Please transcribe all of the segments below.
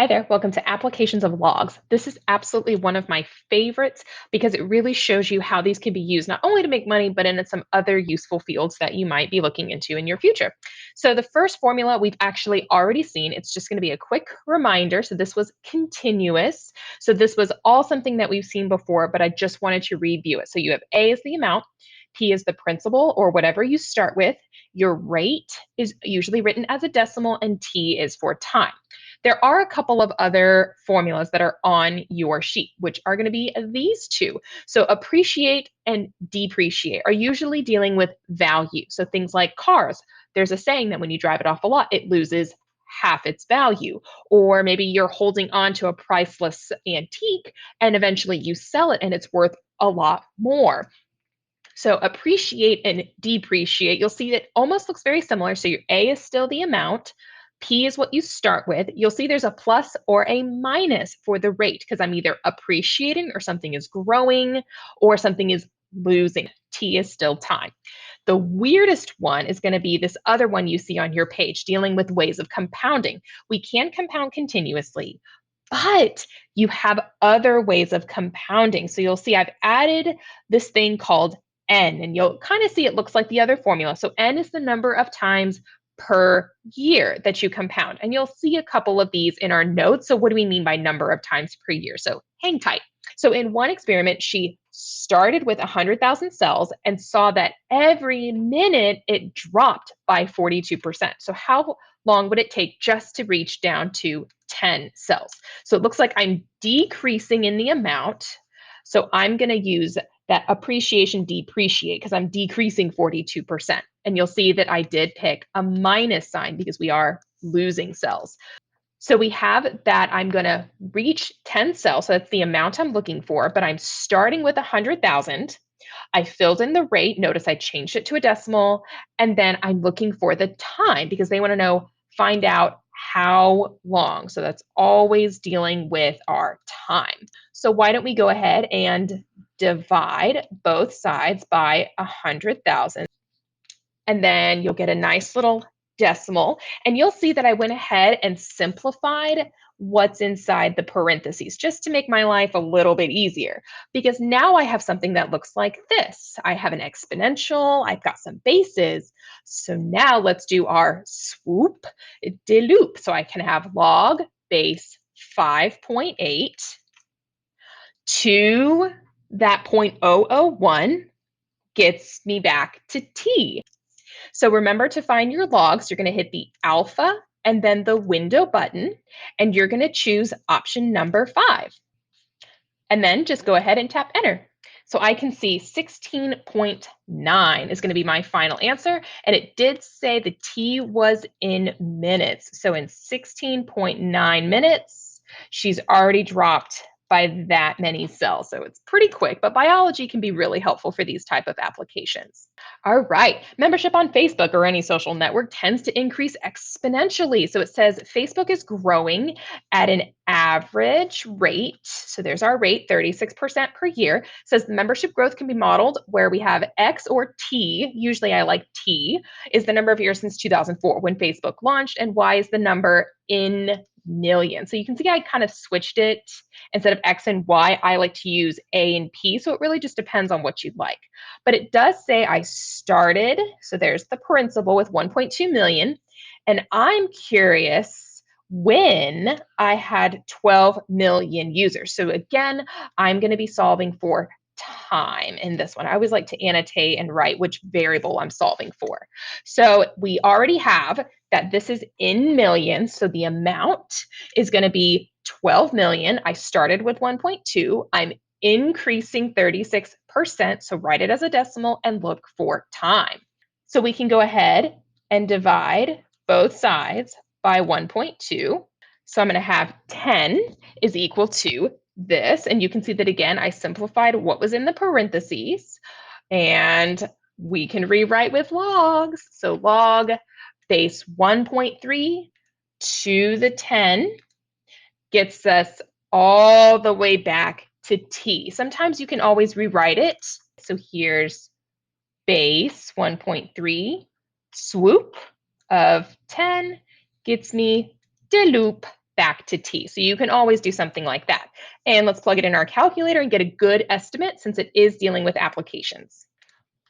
Hi there, welcome to Applications of Logs. This is absolutely one of my favorites because it really shows you how these can be used not only to make money, but in some other useful fields that you might be looking into in your future. So the first formula we've actually already seen, it's just going to be a quick reminder. So this was continuous. So this was all something that we've seen before, but I just wanted to review it. So you have A is the amount, P is the principal or whatever you start with. Your rate is usually written as a decimal and T is for time. There are a couple of other formulas that are on your sheet, which are going to be these two. So appreciate and depreciate are usually dealing with value. So things like cars, there's a saying that when you drive it off a lot, it loses half its value. Or maybe you're holding on to a priceless antique and eventually you sell it and it's worth a lot more. So appreciate and depreciate, you'll see it almost looks very similar. So your A is still the amount. P is what you start with. You'll see there's a plus or a minus for the rate because I'm either appreciating or something is growing or something is losing. T is still time. The weirdest one is going to be this other one you see on your page dealing with ways of compounding. We can compound continuously, but you have other ways of compounding. So you'll see I've added this thing called N, and you'll kind of see it looks like the other formula. So N is the number of times per year that you compound. And you'll see a couple of these in our notes. So what do we mean by number of times per year? So hang tight. So in one experiment, she started with 100,000 cells and saw that every minute it dropped by 42%. So how long would it take just to reach down to 10 cells? So it looks like I'm decreasing in the amount. So I'm going to use that appreciation depreciate because I'm decreasing 42%. And you'll see that I did pick a minus sign because we are losing cells. So we have that I'm going to reach 10 cells. So that's the amount I'm looking for, but I'm starting with 100,000. I filled in the rate. Notice I changed it to a decimal. And then I'm looking for the time because they want to know, find out how long. So that's always dealing with our time. So why don't we go ahead and divide both sides by 100,000. And then you'll get a nice little decimal. And you'll see that I went ahead and simplified what's inside the parentheses just to make my life a little bit easier. Because now I have something that looks like this. I have an exponential, I've got some bases. So now let's do our swoop de loop. So I can have log base 5.8 to that 0.001 gets me back to t. So remember to find your logs, you're going to hit the alpha and then the window button, and you're going to choose option number 5. And then just go ahead and tap enter. So I can see 16.9 is going to be my final answer. And it did say the T was in minutes. So in 16.9 minutes, she's already dropped by that many cells. So it's pretty quick, but biology can be really helpful for these type of applications. All right, membership on Facebook or any social network tends to increase exponentially. So it says Facebook is growing at an average rate. So there's our rate, 36% per year. It says the membership growth can be modeled where we have X or T, usually I like T, is the number of years since 2004 when Facebook launched, and Y is the number in million. So you can see I kind of switched it. Instead of X and Y, I like to use A and P. So it really just depends on what you'd like. But it does say I started, so there's the principal with 1.2 million. And I'm curious when I had 12 million users. So again, I'm going to be solving for time in this one. I always like to annotate and write which variable I'm solving for. So we already have that this is in millions. So the amount is going to be 12 million. I started with 1.2. I'm increasing 36%. So write it as a decimal and look for time. So we can go ahead and divide both sides by 1.2. So I'm going to have 10 is equal to this. And you can see that again, I simplified what was in the parentheses. And we can rewrite with logs. So log base 1.3 to the 10 gets us all the way back to t. Sometimes you can always rewrite it. So here's base 1.3, swoop of 10 gets me de loop back to t. So you can always do something like that. And let's plug it in our calculator and get a good estimate since it is dealing with applications.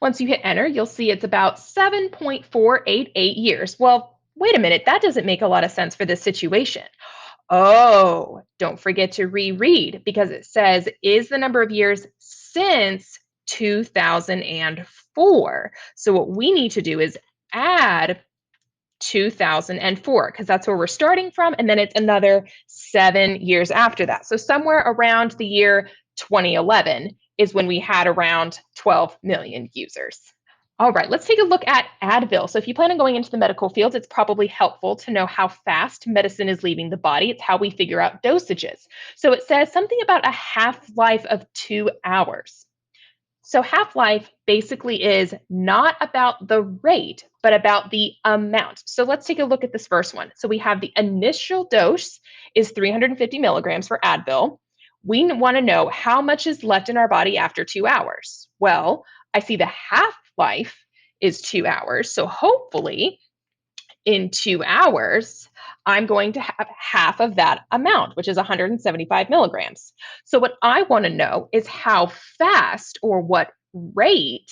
Once you hit enter, you'll see it's about 7.488 years. Well, wait a minute, that doesn't make a lot of sense for this situation. Oh, don't forget to reread because it says, is the number of years since 2004? So what we need to do is add 2004 because that's where we're starting from, and then it's another 7 years after that. So somewhere around the year 2011 is when we had around 12 million users. All right, let's take a look at Advil. So if you plan on going into the medical field, it's probably helpful to know how fast medicine is leaving the body. It's how we figure out dosages. So it says something about a half-life of 2 hours. So half-life basically is not about the rate, but about the amount. So let's take a look at this first one. So we have the initial dose is 350 milligrams for Advil. We want to know how much is left in our body after 2 hours. Well, I see the half-life is 2 hours. So hopefully in 2 hours, I'm going to have half of that amount, which is 175 milligrams. So what I want to know is how fast or what rate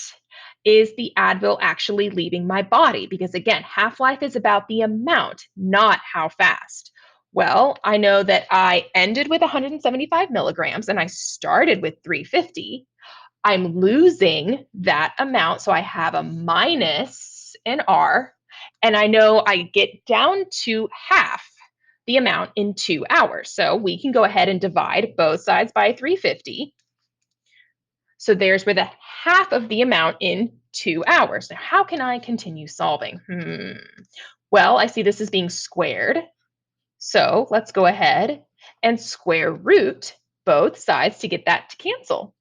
is the Advil actually leaving my body? Because again, half-life is about the amount, not how fast. Well, I know that I ended with 175 milligrams and I started with 350. I'm losing that amount, so I have a minus in R, and I know I get down to half the amount in 2 hours. So we can go ahead and divide both sides by 350. So there's where the half of the amount in 2 hours. Now, how can I continue solving? Well, I see this is being squared. So let's go ahead and square root both sides to get that to cancel.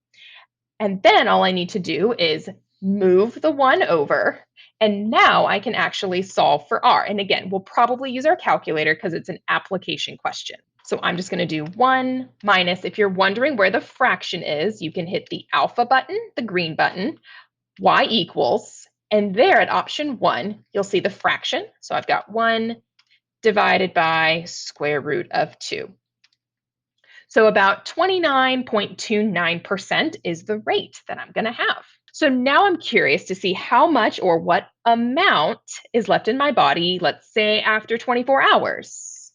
And then all I need to do is move the 1 over, and now I can actually solve for R. And again, we'll probably use our calculator because it's an application question. So I'm just going to do 1 minus, if you're wondering where the fraction is, you can hit the alpha button, the green button, y equals, and there at option 1, you'll see the fraction. So I've got 1 divided by square root of 2. So about 29.29% is the rate that I'm going to have. So now I'm curious to see how much or what amount is left in my body, let's say after 24 hours.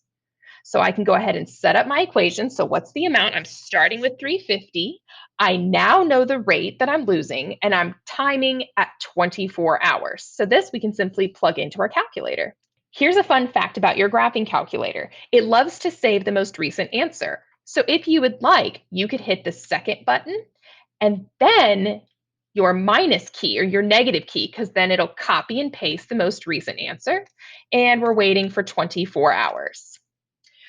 So I can go ahead and set up my equation. So what's the amount? I'm starting with 350. I now know the rate that I'm losing, and I'm timing at 24 hours. So this we can simply plug into our calculator. Here's a fun fact about your graphing calculator. It loves to save the most recent answer. So if you would like, you could hit the second button and then your minus key or your negative key, because then it'll copy and paste the most recent answer. And we're waiting for 24 hours.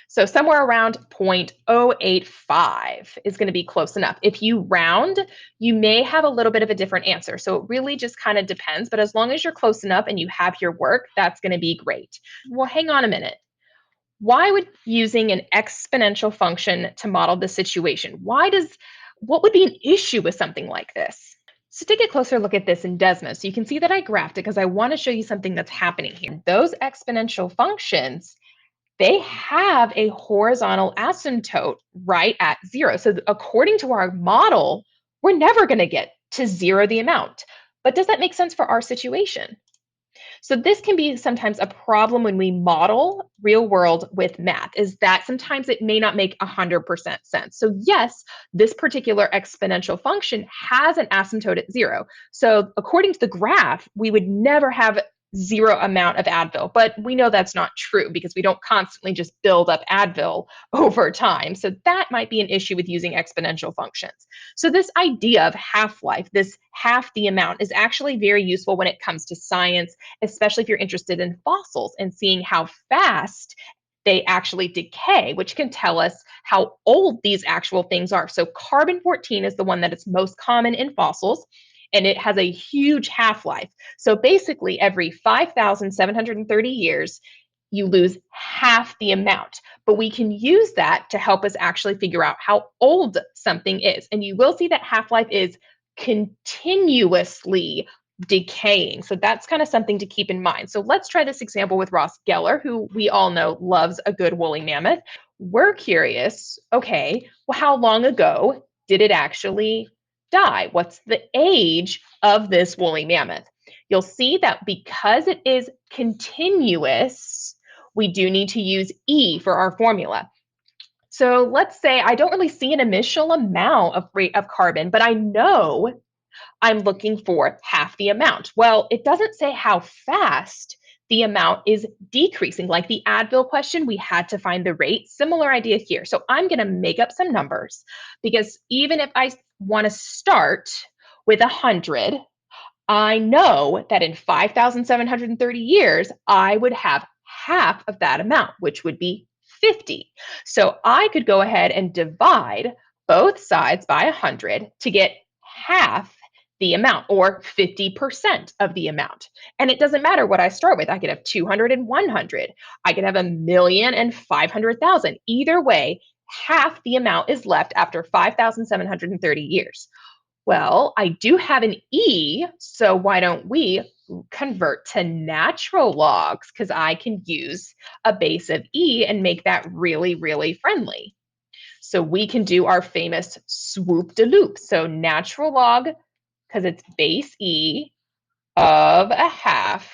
So somewhere around 0.085 is going to be close enough. If you round, you may have a little bit of a different answer. So it really just kind of depends. But as long as you're close enough and you have your work, that's going to be great. Well, hang on a minute. Why would using an exponential function to model the situation? What would be an issue with something like this? So take a closer look at this in Desmos. So you can see that I graphed it because I want to show you something that's happening here. Those exponential functions, they have a horizontal asymptote right at 0. So according to our model, we're never going to get to 0 the amount. But does that make sense for our situation? So this can be sometimes a problem when we model real world with math, is that sometimes it may not make 100% sense. So yes, this particular exponential function has an asymptote at 0. So according to the graph, we would never have 0 amount of Advil, but we know that's not true because we don't constantly just build up Advil over time. So that might be an issue with using exponential functions. So this idea of half-life, this half the amount, is actually very useful when it comes to science, especially if you're interested in fossils and seeing how fast they actually decay, which can tell us how old these actual things are. So carbon-14 is the one that is most common in fossils, and it has a huge half-life. So basically, every 5,730 years, you lose half the amount. But we can use that to help us actually figure out how old something is. And you will see that half-life is continuously decaying. So that's kind of something to keep in mind. So let's try this example with Ross Geller, who we all know loves a good woolly mammoth. We're curious, okay, well, how long ago did it actually die? What's the age of this woolly mammoth? You'll see that because it is continuous, we do need to use E for our formula. So let's say I don't really see an initial amount of rate of carbon, but I know I'm looking for half the amount. Well, it doesn't say how fast the amount is decreasing. Like the Advil question, we had to find the rate. Similar idea here. So I'm going to make up some numbers because even if I want to start with 100, I know that in 5,730 years, I would have half of that amount, which would be 50. So I could go ahead and divide both sides by 100 to get half the amount, or 50% of the amount. And it doesn't matter what I start with. I could have 200 and 100. I could have 1,000,000 and 500,000. Either way, half the amount is left after 5,730 years. Well, I do have an E, so why don't we convert to natural logs? Because I can use a base of E and make that really, really friendly. So we can do our famous swoop de loop. So natural log, because it's base E of a half,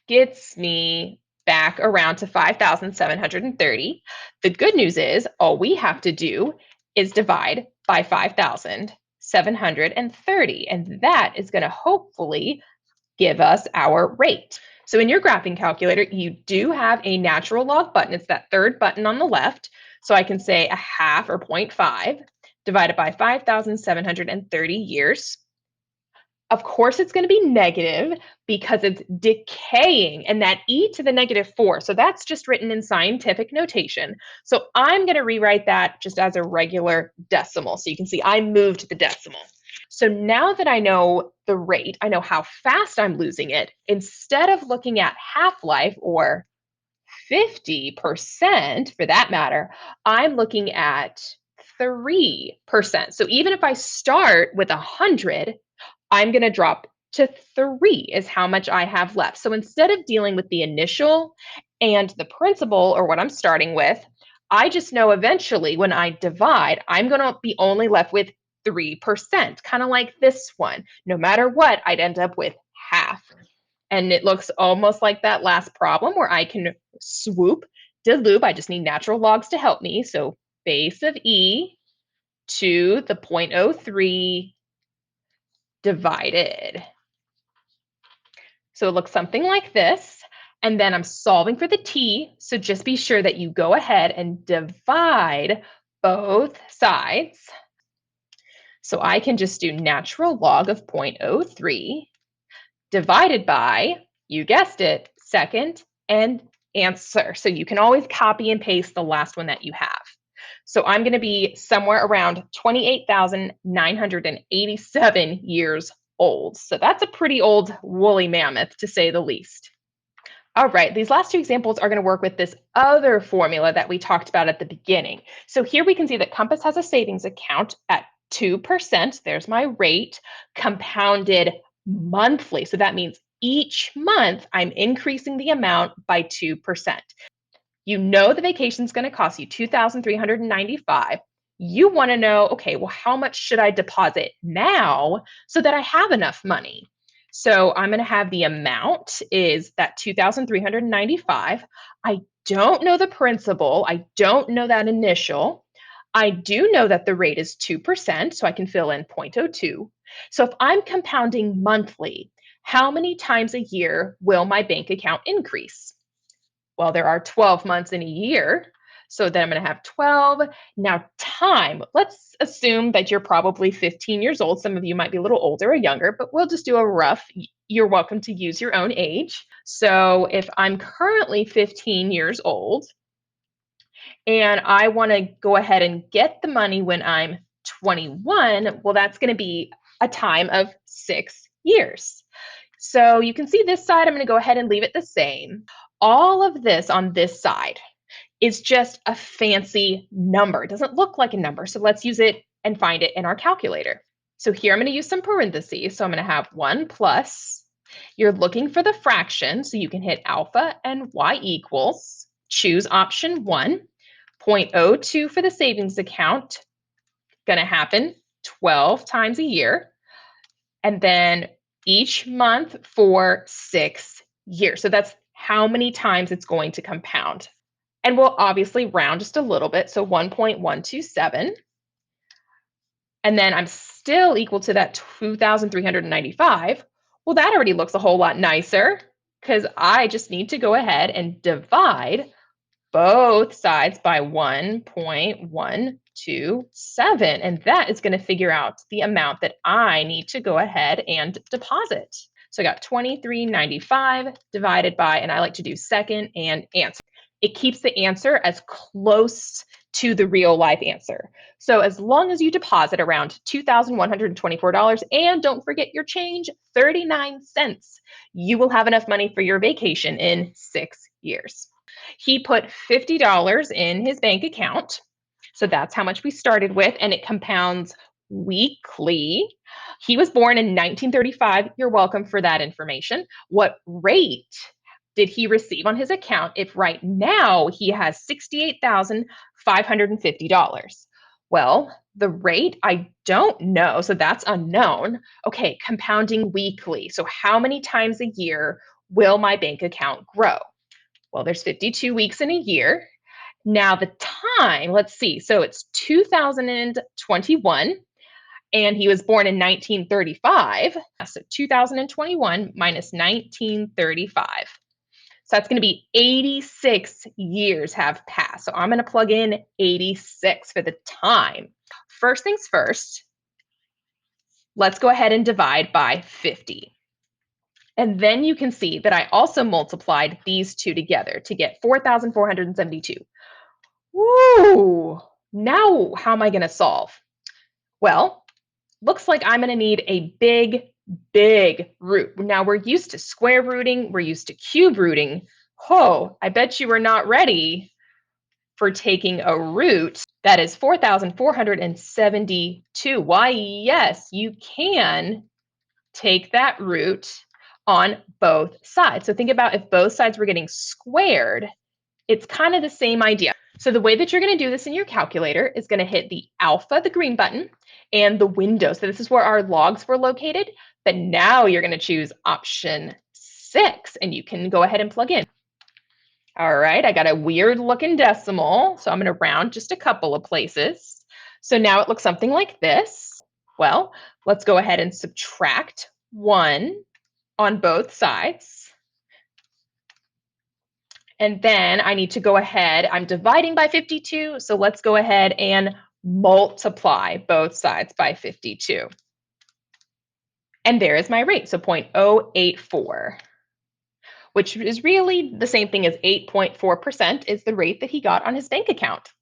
gets me back around to 5,730. The good news is all we have to do is divide by 5,730, and that is going to hopefully give us our rate. So in your graphing calculator, you do have a natural log button. It's that third button on the left. So I can say a half, or 0.5 divided by 5,730 years. Of course, it's going to be negative because it's decaying, and that e to the -4. So that's just written in scientific notation. So I'm going to rewrite that just as a regular decimal. So you can see I moved the decimal. So now that I know the rate, I know how fast I'm losing it, instead of looking at half-life, or 50% for that matter, I'm looking at 3%. So even if I start with 100, I'm going to drop to 3 is how much I have left. So instead of dealing with the initial and the principal, or what I'm starting with, I just know eventually when I divide, I'm going to be only left with 3%, kind of like this one. No matter what, I'd end up with half. And it looks almost like that last problem where I can swoop de loop. I just need natural logs to help me. So base of E to the 0.03 divided. So it looks something like this. And then I'm solving for the t. So just be sure that you go ahead and divide both sides. So I can just do natural log of 0.03 divided by, you guessed it, second and answer. So you can always copy and paste the last one that you have. So I'm going to be somewhere around 28,987 years old. So that's a pretty old woolly mammoth, to say the least. All right, these last two examples are going to work with this other formula that we talked about at the beginning. So here we can see that Compass has a savings account at 2%. There's my rate, compounded monthly. So that means each month I'm increasing the amount by 2%. You know the vacation is going to cost you $2,395. You want to know, okay, well, how much should I deposit now so that I have enough money? So I'm going to have the amount is that $2,395. I don't know the principal. I don't know that initial. I do know that the rate is 2%, so I can fill in 0.02. So if I'm compounding monthly, how many times a year will my bank account increase? Well, there are 12 months in a year. So then I'm going to have 12. Now, time. Let's assume that you're probably 15 years old. Some of you might be a little older or younger, but we'll just do a rough. You're welcome to use your own age. So if I'm currently 15 years old and I want to go ahead and get the money when I'm 21, well, that's going to be a time of 6 years. So you can see this side, I'm going to go ahead and leave it the same. All of this on this side is just a fancy number. It doesn't look like a number. So let's use it and find it in our calculator. So here I'm going to use some parentheses. So I'm going to have 1 plus You're looking for the fraction, so you can hit alpha and y equals. Choose option 1. 0.02 for the savings account, going to happen 12 times a year. And then each month for 6 years. So that's how many times it's going to compound. And we'll obviously round just a little bit, so 1.127. And then I'm still equal to that 2,395. Well, that already looks a whole lot nicer because I just need to go ahead and divide both sides by 1.127. And that is going to figure out the amount that I need to go ahead and deposit. So I got 23.95 divided by, and I like to do second and answer. It keeps the answer as close to the real life answer. So as long as you deposit around $2,124 and don't forget your change, 39 cents, you will have enough money for your vacation in 6 years. He put $50 in his bank account. So that's how much we started with, and it compounds weekly. He was born in 1935. You're welcome for that information. What rate did he receive on his account if right now he has $68,550? Well, the rate, I don't know, so that's unknown. Okay, compounding weekly. So how many times a year will my bank account grow? Well, there's 52 weeks in a year. Now the time, let's see. So it's 2021 and he was born in 1935. So 2021 minus 1935. So that's going to be 86 years have passed. So I'm going to plug in 86 for the time. First things first, let's go ahead and divide by 50. And then you can see that I also multiplied these two together to get 4,472. Woo! Now, how am I going to solve? Well, looks like I'm going to need a big root. Now, we're used to square rooting. We're used to cube rooting. Oh, I bet you were not ready for taking a root that is 4,472. Why, yes, you can take that root on both sides. So think about if both sides were getting squared, it's kind of the same idea. So the way that you're going to do this in your calculator is going to hit the alpha, the green button, and the window. So this is where our logs were located. But now you're going to choose option 6, and you can go ahead and plug in. All right, I got a weird looking decimal, so I'm going to round just a couple of places. So now it looks something like this. Well, let's go ahead and subtract 1 on both sides. And then I need to go ahead, I'm dividing by 52, so let's go ahead and multiply both sides by 52. And there is my rate, so 0.084, which is really the same thing as 8.4% is the rate that he got on his bank account.